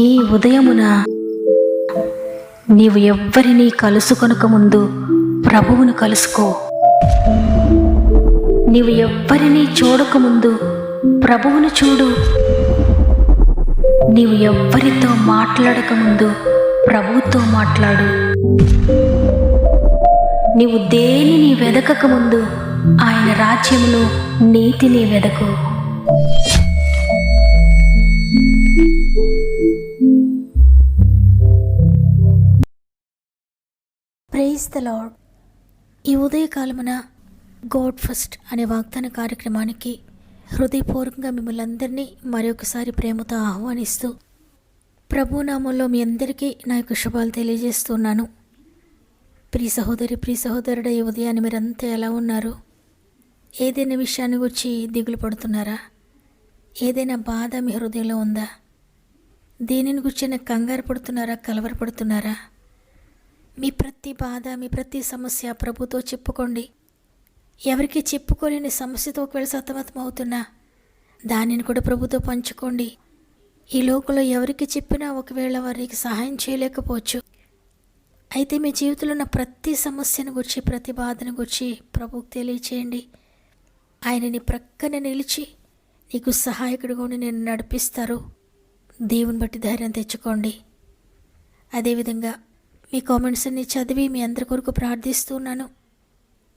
ఈ ఉదయమున నీవు ఎవ్వరినీ కలుసుకొనక ముందు ప్రభువును కలుసుకో. నీవు ఎవ్వరినీ చూడకముందు ప్రభువును చూడు. నీవు ఎవ్వరితో మాట్లాడకముందు ప్రభువుతో మాట్లాడు. నీవు దేనిని వెదకకముందు ఆయన రాజ్యములో నీతిని వెదకు. Praise the lord. ఈ ఉదయకాలమున గాడ్ ఫస్ట్ అనే వాగ్దాన కార్యక్రమానికి హృదయపూర్వకంగా మిమ్మల్ని అందరినీ మరొకసారి ప్రేమతో ఆహ్వానిస్తూ ప్రభునామంలో మీ అందరికీ నా యొక్క శుభాలు తెలియజేస్తున్నాను. ప్రియ సహోదరుడ, ఈ ఉదయాన్ని మీరంతా ఎలా ఉన్నారు? ఏదైనా విషయాన్ని గురించి దిగులు పడుతున్నారా? ఏదైనా బాధ మీ హృదయంలో ఉందా? దేనిని గురించి కంగారు పడుతున్నారా? కలవరపడుతున్నారా? మీ ప్రతి బాధ, మీ ప్రతి సమస్య ప్రభుతో చెప్పుకోండి. ఎవరికి చెప్పుకోలేని సమస్యతో ఒకవేళ సతమతం అవుతున్నా దానిని కూడా ప్రభుతో పంచుకోండి. ఈ లోకంలో ఎవరికి చెప్పినా ఒకవేళ వారికి సహాయం చేయలేకపోవచ్చు. అయితే మీ జీవితంలో ఉన్న ప్రతి సమస్యను గురించి, ప్రతి బాధను గురించి ప్రభువుకు తెలియచేయండి. ఆయన నీ ప్రక్కన నిలిచి నీకు సహాయకుడిగా ఉండి నేను నడిపిస్తారు. దేవుని బట్టి ధైర్యం తెచ్చుకోండి. అదేవిధంగా మీ కామెంట్స్ అన్ని చదివి మీ అందరి కొరకు ప్రార్థిస్తున్నాను.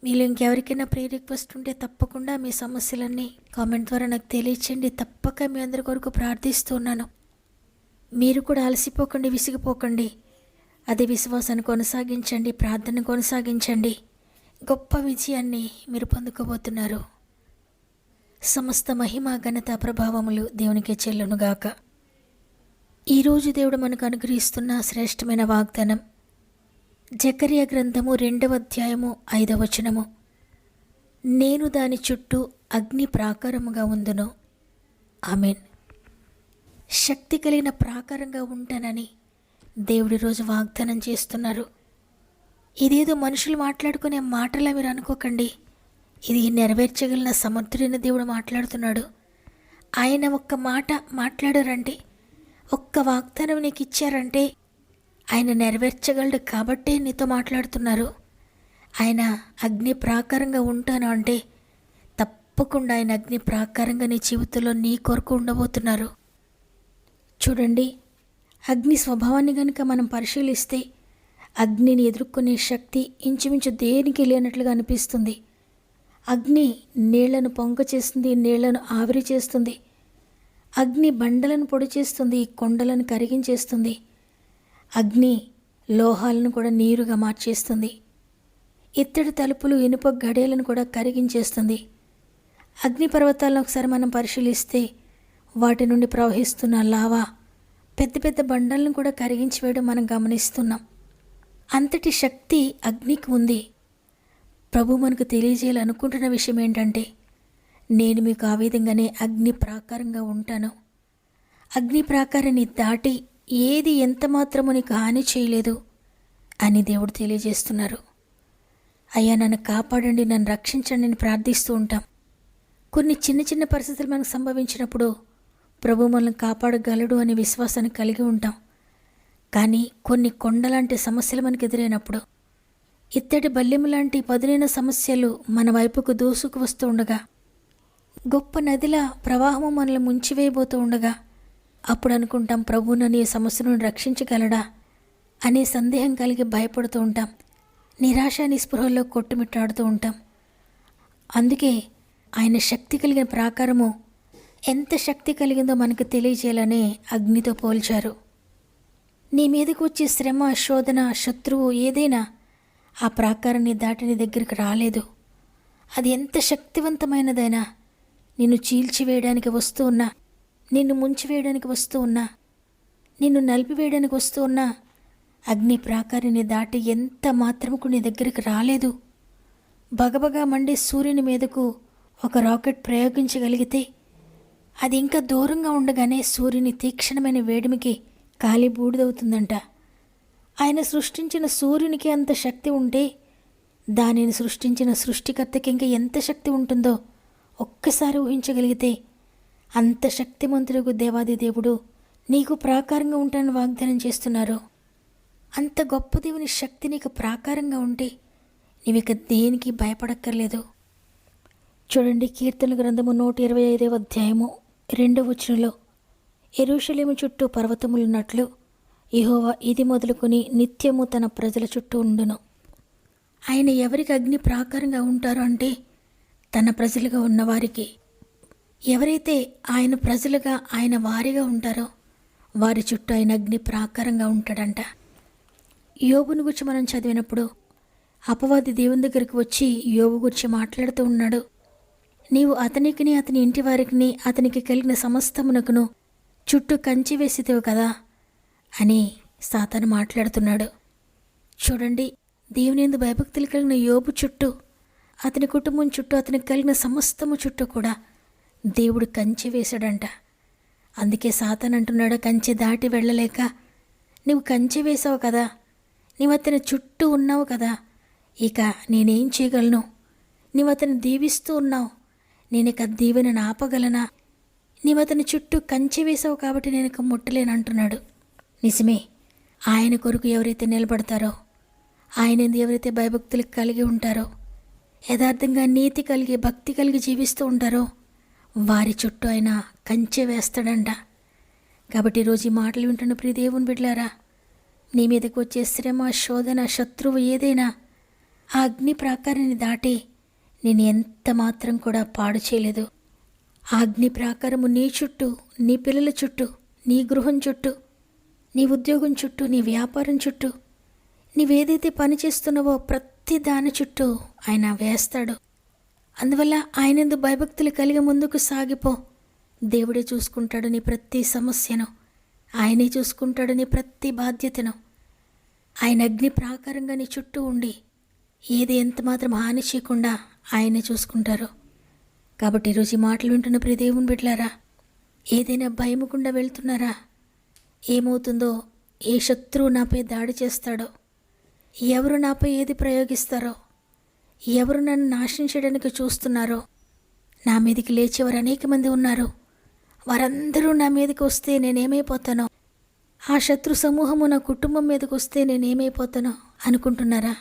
మీలో ఇంకెవరికైనా ప్రే రిక్వెస్ట్ ఉంటే తప్పకుండా మీ సమస్యలన్నీ కామెంట్ ద్వారా నాకు తెలియచేయండి. తప్పక మీ అందరి కొరకు ప్రార్థిస్తున్నాను. మీరు కూడా అలసిపోకండి, విసిగిపోకండి. అదే విశ్వాసాన్ని కొనసాగించండి, ప్రార్థన కొనసాగించండి. గొప్ప విజయాన్ని మీరు పొందుకోబోతున్నారు. సమస్త మహిమ, ఘనత, ప్రభావములు దేవునికే చెల్లునుగాక. ఈరోజు దేవుడు మనకు అనుగ్రహిస్తున్న శ్రేష్టమైన వాగ్దానం జకర్యా గ్రంథము 2వ అధ్యాయము 5వ వచనము. నేను దాని చుట్టూ అగ్ని ప్రాకారముగా ఉందును. ఆమెన్. శక్తి కలిగిన ప్రాకారంగా ఉంటానని దేవుడి రోజు వాగ్దానం చేస్తున్నారు. ఇదేదో మనుషులు మాట్లాడుకునే మాటలా మీరు అనుకోకండి. ఇది నెరవేర్చగలిగిన సమర్థుడైన దేవుడు మాట్లాడుతున్నాడు. ఆయన ఒక్క మాట మాట్లాడారంటే, ఒక్క వాగ్దానం నీకు ఇచ్చారంటే ఆయన నెరవేర్చగలడు కాబట్టే నీతో మాట్లాడుతున్నారు. ఆయన అగ్ని ప్రాకారంగా ఉంటాను అంటే తప్పకుండా ఆయన అగ్ని ప్రాకారంగా నీ జీవితంలో నీ కొరకు ఉండబోతున్నారు. చూడండి, అగ్ని స్వభావాన్ని కనుక మనం పరిశీలిస్తే అగ్నిని ఎదుర్కొనే శక్తి ఇంచుమించు దేనికి లేనట్లుగా అనిపిస్తుంది. అగ్ని నీళ్లను పొంగ చేస్తుంది, నీళ్లను ఆవిరి చేస్తుంది. అగ్ని బండలను పొడి చేస్తుంది, కొండలను కరిగించేస్తుంది. అగ్ని లోహాలను కూడా నీరుగా మార్చేస్తుంది. ఇత్తడి తలుపులు, ఇనుప గడియలను కూడా కరిగించేస్తుంది. అగ్ని పర్వతాలను ఒకసారి మనం పరిశీలిస్తే వాటి నుండి ప్రవహిస్తున్న లావా పెద్ద పెద్ద బండలను కూడా కరిగించి వేయడం మనం గమనిస్తున్నాం. అంతటి శక్తి అగ్నికి ఉంది. ప్రభు మనకు తెలియజేయాలనుకుంటున్న విషయం ఏంటంటే, నేను మీకు ఆ విధంగానే అగ్ని ప్రాకారంగా ఉంటాను. అగ్ని ప్రాకారాన్ని దాటి ఏది ఎంత మాత్రమో నీకు హాని చేయలేదు అని దేవుడు తెలియజేస్తున్నారు. అయ్యా, నన్ను కాపాడండి, నన్ను రక్షించండి అని ప్రార్థిస్తూ ఉంటాం. కొన్ని చిన్న చిన్న పరిస్థితులు మనకు సంభవించినప్పుడు ప్రభు మనల్ని కాపాడగలడు అనే విశ్వాసాన్ని కలిగి ఉంటాం. కానీ కొన్ని కొండలాంటి సమస్యలు మనకు ఎదురైనప్పుడు, ఇత్తడి బల్లెము లాంటి పదునైన సమస్యలు మన వైపుకు దూసుకు వస్తూ ఉండగా, గొప్ప నదిల ప్రవాహము మనల్ని ముంచివేయబోతూ ఉండగా అప్పుడు అనుకుంటాం, ప్రభు నన్ను ఈ సమస్య నుండి రక్షించగలడా అనే సందేహం కలిగి భయపడుతూ ఉంటాం. నిరాశ నిస్పృహల్లో కొట్టుమిట్టాడుతూ ఉంటాం. అందుకే ఆయన శక్తి కలిగిన ప్రాకారము ఎంత శక్తి కలిగిందో మనకు తెలియజేయాలనే అగ్నితో పోల్చారు. నీ మీదకు వచ్చే శ్రమ, శోధన, శత్రువు ఏదైనా ఆ ప్రాకారాన్ని దాటి నీ దగ్గరికి రాలేదు. అది ఎంత శక్తివంతమైనదైనా, నిన్ను చీల్చివేయడానికి వస్తూ ఉన్నా, నిన్ను ముంచివేయడానికి వస్తూ ఉన్నా, నిన్ను నలిపివేయడానికి వస్తూ ఉన్నా, అగ్ని ప్రాకారాన్ని దాటి ఎంత మాత్రముకు నీ దగ్గరికి రాలేదు. బగబగా మండే సూర్యుని మీదకు ఒక రాకెట్ ప్రయోగించగలిగితే అది ఇంకా దూరంగా ఉండగానే సూర్యుని తీక్షణమైన వేడిమికి కాలి బూడిదవుతుందంట. ఆయన సృష్టించిన సూర్యునికి అంత శక్తి ఉంటే దానిని సృష్టించిన సృష్టికర్తకి ఇంకా ఎంత శక్తి ఉంటుందో ఒక్కసారి ఊహించగలిగితే అంత శక్తిమంతుడు దేవాది దేవుడు నీకు ప్రాకారంగా ఉంటానని వాగ్దానం చేస్తున్నారు. అంత గొప్ప దేవుని శక్తి నీకు ప్రాకారంగా ఉంటే నీవిక దేనికి భయపడక్కర్లేదు. చూడండి, కీర్తన గ్రంథము 125వ అధ్యాయము 2వ వచనంలో, యెరూషలేము చుట్టూ పర్వతములున్నట్లు యెహోవా ఇది మొదలుకొని నిత్యము తన ప్రజల చుట్టూ ఉండును. ఆయన ఎవరికి అగ్ని ప్రాకారంగా ఉంటారో అంటే తన ప్రజలుగా ఉన్నవారికి. ఎవరైతే ఆయన ప్రజలుగా ఆయన వారిగా ఉంటారో వారి చుట్టూ ఆయన అగ్ని ప్రాకారంగా ఉంటాడంట. యోబుని గురించి మనం చదివినప్పుడు అపవాది దేవుని దగ్గరికి వచ్చి యోబు గురించి మాట్లాడుతూ ఉన్నాడు. నీవు అతనికిని అతని ఇంటి వారికి అతనికి కలిగిన సమస్తమునకును చుట్టూ కంచి వేసితేవు కదా అని సాతాను మాట్లాడుతున్నాడు. చూడండి, దేవుని యందు భయభక్తులు కలిగిన యోబు చుట్టూ, అతని కుటుంబం చుట్టూ, అతనికి కలిగిన సమస్తము చుట్టూ కూడా దేవుడు కంచె వేశాడంట. అందుకే సాతాను అంటున్నాడు, కంచె దాటి వెళ్ళలేక నువ్వు కంచె వేసావు కదా, నీవు అతని చుట్టూ ఉన్నావు కదా, ఇక నేనేం చేయగలను? నీవు అతను దీవిస్తూ ఉన్నావు, నేను ఇక దీవెనను ఆపగలనా? నీవు అతని చుట్టూ కంచె వేసావు కాబట్టి నేను ఇక ముట్టలేను అంటున్నాడు. నిజమే, ఆయన కొరకు ఎవరైతే నిలబడతారో, ఆయన ఎవరైతే భయభక్తులు కలిగి ఉంటారో, యథార్థంగా నీతి కలిగి భక్తి కలిగి జీవిస్తూ ఉంటారో వారి చుట్టూ ఆయన కంచె వేస్తాడంట. కాబట్టి ఈరోజు ఈ మాటలు వింటున్న ప్రియ దేవుని బిడ్డలారా, నీ మీదకి వచ్చే శ్రమ, శోధన, శత్రువు ఏదైనా ఆ అగ్ని ప్రాకారాన్ని దాటి నేను ఎంత మాత్రం కూడా పాడు చేయలేదు. ఆ అగ్ని ప్రాకారము నీ చుట్టూ, నీ పిల్లల చుట్టూ, నీ గృహం చుట్టూ, నీ ఉద్యోగం చుట్టూ, నీ వ్యాపారం చుట్టూ, నీవేదైతే పని చేస్తున్నావో ప్రతి దాని చుట్టూ ఆయన వేస్తాడు. అందువల్ల ఆయనందు భయభక్తులు కలిగి ముందుకు సాగిపో. దేవుడే చూసుకుంటాడు నీ ప్రతి సమస్యను, ఆయనే చూసుకుంటాడు నీ ప్రతి బాధ్యతను. ఆయన అగ్ని ప్రాకారంగా నీ చుట్టూ ఉండి ఏది ఎంత మాత్రం హాని చేయకుండా ఆయనే చూసుకుంటారు. కాబట్టి ఈరోజు ఈ మాటలు వింటున్న ప్రియ దేవుని బిడ్డలారా, ఏదైనా భయముకుండా వెళ్తున్నారా? ఏమవుతుందో, ఏ శత్రువు నాపై దాడి చేస్తాడో, ఎవరు నాపై ఏది ప్రయోగిస్తారో, ఎవరు నన్ను నాశనం చేయడానికి చూస్తున్నారో, నా మీదకి లేచేవారు అనేక మంది ఉన్నారు, వారందరూ నా మీదకి వస్తే నేనేమైపోతానో, ఆ శత్రు సమూహము నా కుటుంబం మీదకి వస్తే నేనేమైపోతానో అనుకుంటున్నారా?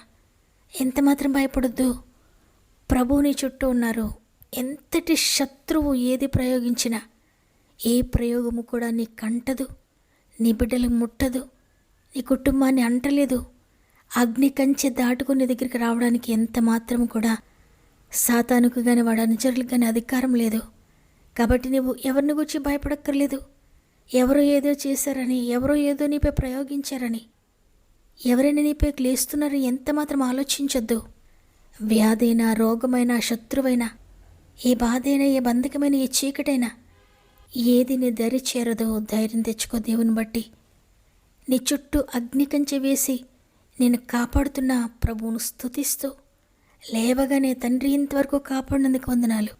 ఎంత మాత్రం భయపడొద్దు. ప్రభువు నీ చుట్టూ ఉన్నారు. ఎంతటి శత్రువు ఏది ప్రయోగించినా ఏ ప్రయోగము కూడా నీ కంటదు, నీ బిడ్డలకు ముట్టదు, నీ కుటుంబాన్ని అంటలేదు. అగ్ని కంచె దాటుకుని దగ్గరికి రావడానికి ఎంత మాత్రం కూడా సాతానుకు కానీ వాడి అనుచరులకు కానీ అధికారం లేదు. కాబట్టి నువ్వు ఎవరిని గురించి భయపడక్కర్లేదు. ఎవరో ఏదో చేశారని, ఎవరో ఏదో నీపై ప్రయోగించారని, ఎవరైనా నీపై లేస్తున్నారని ఎంత మాత్రం ఆలోచించొద్దు. వ్యాధైనా, రోగమైనా, శత్రువైనా, ఏ బాధైనా, ఏ బంధకమైన, ఏ చీకటైనా ఏది నీ దరి చేరదో ధైర్యం తెచ్చుకో. దేవుని బట్టి నీ చుట్టూ అగ్ని కంచె వేసి నేను కాపాడుతున్న ప్రభువును స్తుతిస్తూ లేవగానే, తండ్రి ఇంతవరకు కాపాడినందుకు వందనాలు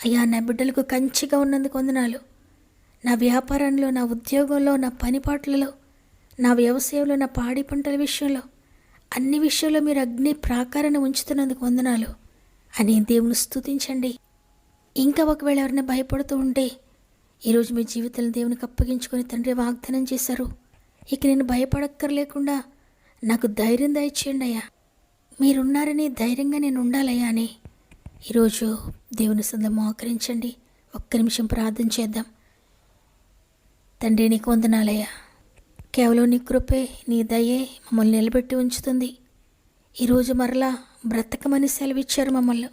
అయ్యా, నా బిడ్డలకు కంచిగా ఉన్నందుకు వందనాలు, నా వ్యాపారంలో, నా ఉద్యోగంలో, నా పనిపాట్లలో, నా వ్యవసాయంలో, నా పాడి పంటల విషయంలో, అన్ని విషయాల్లో మీరు అగ్ని ప్రాకారాన్ని ఉంచుతున్నందుకు వందనాలు అని దేవుని స్తుతించండి. ఇంకా ఒకవేళ ఎవరైనా భయపడుతూ ఉంటే ఈరోజు మీ జీవితాలను దేవునికి అప్పగించుకొని, తండ్రి వాగ్దానం చేశారు, ఇక నేను భయపడక్కర్లేకుండా నాకు ధైర్యం దయచేయండి అయ్యా, మీరున్నారని ధైర్యంగా నేను ఉండాలయ్యా అని ఈరోజు దేవుని సందం మోకరించండి. ఒక్క నిమిషం ప్రార్థన చేద్దాం. తండ్రి, నీకు వందనాలయ్యా, కేవలం నీ కృపే, నీ దయే మమ్మల్ని నిలబెట్టి ఉంచుతుంది. ఈరోజు మరలా బ్రతకమని సెలవిచ్చారు, మమ్మల్ని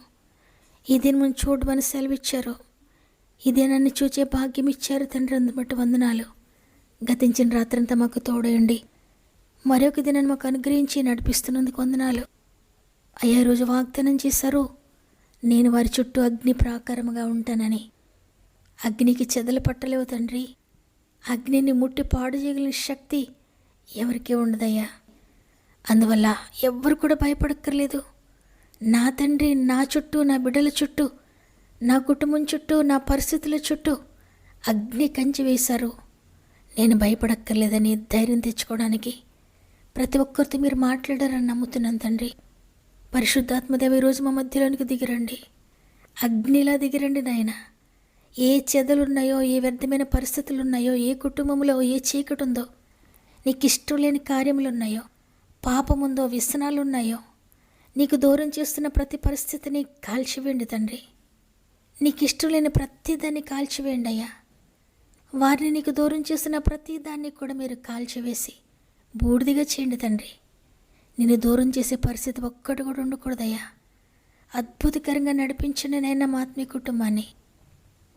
ఈ దినం చూడమని సెలవిచ్చారు, ఈ దినాన్ని చూచే భాగ్యం ఇచ్చారు తండ్రి. అందుబట్టి వందనాలు. గతించిన రాత్రంతా మాకు తోడయండి, మరొక దినాన్ని మాకు అనుగ్రహించి నడిపిస్తున్నందుకు వందనాలు అయ్యా. ఈరోజు వాగ్దానం చేశారు, నేను వారి చుట్టూ అగ్ని ప్రాకారముగా ఉంటానని. అగ్నికి చెదలు పట్టలేవు తండ్రి. అగ్నిని ముట్టి పాడు చేయగలిగిన శక్తి ఎవరికీ ఉండదయ్యా. అందువల్ల ఎవ్వరు కూడా భయపడక్కర్లేదు. నా తండ్రి నా చుట్టూ, నా బిడ్డల చుట్టూ, నా కుటుంబం చుట్టూ, నా పరిస్థితుల చుట్టూ అగ్ని కంచి వేశారు. నేను భయపడక్కర్లేదని ధైర్యం తెచ్చుకోవడానికి ప్రతి ఒక్కరితో మీరు మాట్లాడారని నమ్ముతున్నాను తండ్రి. పరిశుద్ధాత్మదేవ ఈరోజు మా మధ్యలోనికి దిగిరండి, అగ్నిలా దిగిరండి నాయన. ఏ చెదలున్నాయో, ఏ వ్యర్థమైన పరిస్థితులు ఉన్నాయో, ఏ కుటుంబంలో ఏ చీకటి ఉందో, నీకు ఇష్టం లేని కార్యములున్నాయో, పాపముందో, వ్యసనాలున్నాయో, నీకు దూరం చేస్తున్న ప్రతి పరిస్థితిని కాల్చివేయండి తండ్రి. నీకు ఇష్టం లేని ప్రతి దాన్ని కాల్చివేయండి అయ్యా. వారిని నీకు దూరం చేస్తున్న ప్రతి దాన్ని కూడా మీరు కాల్చివేసి బూడిదిగా చేయండి తండ్రి. నిన్ను దూరం చేసే పరిస్థితి ఒక్కటి కూడా ఉండకూడదయ్యా. అద్భుతకరంగా నడిపించండి నైనా మా ఆత్మీయ కుటుంబాన్ని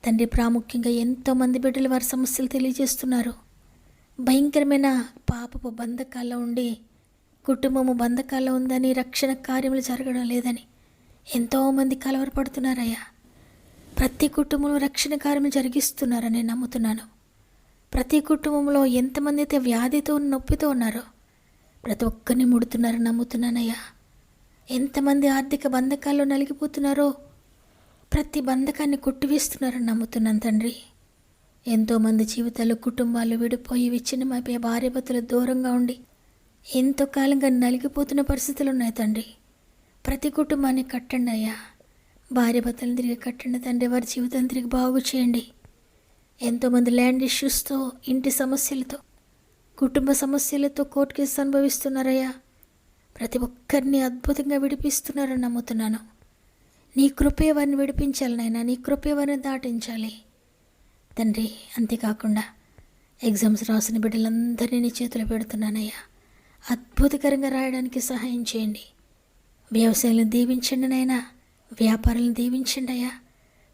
తండ్రి. ప్రాముఖ్యంగా ఎంతోమంది బిడ్డలు వారి సమస్యలు తెలియజేస్తున్నారు. భయంకరమైన పాపపు బంధకాల్లో ఉండి కుటుంబము బంధకాల్లో ఉందని, రక్షణ కార్యములు జరగడం లేదని ఎంతోమంది కలవరపడుతున్నారయ్యా. ప్రతి కుటుంబంలో రక్షణ కార్యములు జరిగిస్తున్నారని నమ్ముతున్నాను. ప్రతి కుటుంబంలో ఎంతమంది అయితే వ్యాధితో నొప్పితో ఉన్నారో ప్రతి ఒక్కరిని ముడుతున్నారని నమ్ముతున్నానయ్యా. ఎంతమంది ఆర్థిక బంధకాల్లో నలిగిపోతున్నారో ప్రతి బంధకాన్ని కొట్టివేస్తున్నారని నమ్ముతున్నాను తండ్రి. ఎంతోమంది జీవితాలు, కుటుంబాలు విడిపోయి విచ్ఛిన్నమైపోయి భార్యాభర్తలు దూరంగా ఉండి ఎంతో కాలంగా నలిగిపోతున్న పరిస్థితులు ఉన్నాయి తండ్రి. ప్రతి కుటుంబాన్ని కట్టండి అయ్యా. భార్యాభర్తలను తిరిగి కట్టండి తండ్రి. వారి జీవితాన్ని తిరిగి బాగు చేయండి. ఎంతోమంది ల్యాండ్ ఇష్యూస్తో, ఇంటి సమస్యలతో, కుటుంబ సమస్యలతో కోర్టు కేసు అనుభవిస్తున్నారయ్యా. ప్రతి ఒక్కరిని అద్భుతంగా విడిపిస్తున్నారని నమ్ముతున్నాను. నీ కృపే వారిని విడిపించాలి నాయనా. నీ కృపే వారిని దాటించాలి తండ్రి. అంతేకాకుండా ఎగ్జామ్స్ రాసిన బిడ్డలందరినీ నీ చేతిలో పెడుతున్నానయ్యా. అద్భుతకరంగా రాయడానికి సహాయం చేయండి. వ్యవసాయాలను దీవించండి నాయనా. వ్యాపారాలను దీవించండి అయ్యా.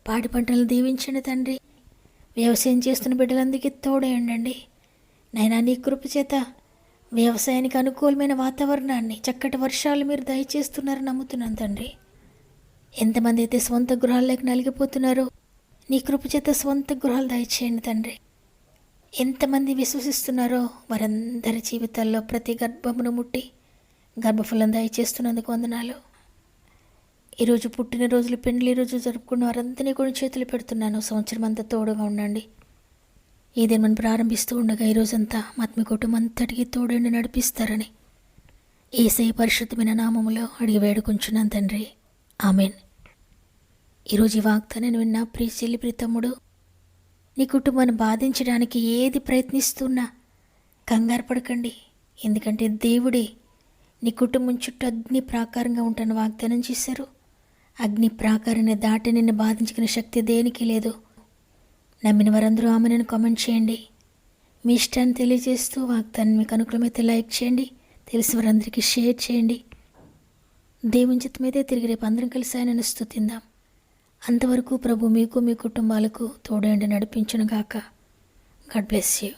పాడి పంటలను దీవించండి తండ్రి. వ్యవసాయం చేస్తున్న బిడ్డలందరికీ తోడేయండి నైనా. నీ కృప చేత వ్యవసాయానికి అనుకూలమైన వాతావరణాన్ని, చక్కటి వర్షాలు మీరు దయచేస్తున్నారని నమ్ముతున్నాను తండ్రి. ఎంతమంది అయితే స్వంత గృహాల్లోకి నలిగిపోతున్నారో నీ కృప చేత స్వంత గృహాలు దయచేయండి తండ్రి. ఎంతమంది విశ్వసిస్తున్నారో వారందరి జీవితాల్లో ప్రతి గర్భమును ముట్టి గర్భఫలం దయచేస్తున్నందుకు వందనాలు. ఈరోజు పుట్టినరోజులు, పెండ్లి రోజు జరుపుకున్న వారందరినీ కూడా చేతులు పెడుతున్నాను. సంవత్సరం అంతా తోడుగా ఉండండి. ఏదైనా మనం ప్రారంభిస్తూ ఉండగా ఈరోజంతా ఆత్మీయ కుటుంబం అంతటికి తోడండి నడిపిస్తారని యేసయ్య పరిశుద్ధమైన నామములో అడిగి వేడుకుంటున్నాను తండ్రి. ఆమెన్. ఈరోజు ఈ వాగ్దానాన్ని విన్న ప్రియ చెల్లి, ప్రియ తమ్ముడు, నీ కుటుంబాన్ని బాధించడానికి ఏది ప్రయత్నిస్తున్నా కంగారు పడకండి. ఎందుకంటే దేవుడే నీ కుటుంబం చుట్టూ అగ్ని ప్రాకారంగా ఉంటాను వాగ్దానం చేశారు. అగ్ని ప్రాకారాన్ని దాటి నిన్ను బాధించుకునే శక్తి దేనికి లేదు. నమ్మిన వారందరూ ఆమెను కామెంట్ చేయండి. మీ ఇష్టాన్ని తెలియజేస్తూ వాగ్దాన్ని మీకు అనుకూలమైతే లైక్ చేయండి. తెలిసిన వారందరికీ షేర్ చేయండి. దేవుని చిత్తమైతే తిరిగి రేపు అందరం కలిసి ఆయనను స్తుతిందాం. అంతవరకు ప్రభు మీకు, మీ కుటుంబాలకు తోడేండి నడిపించును గాక. God bless you.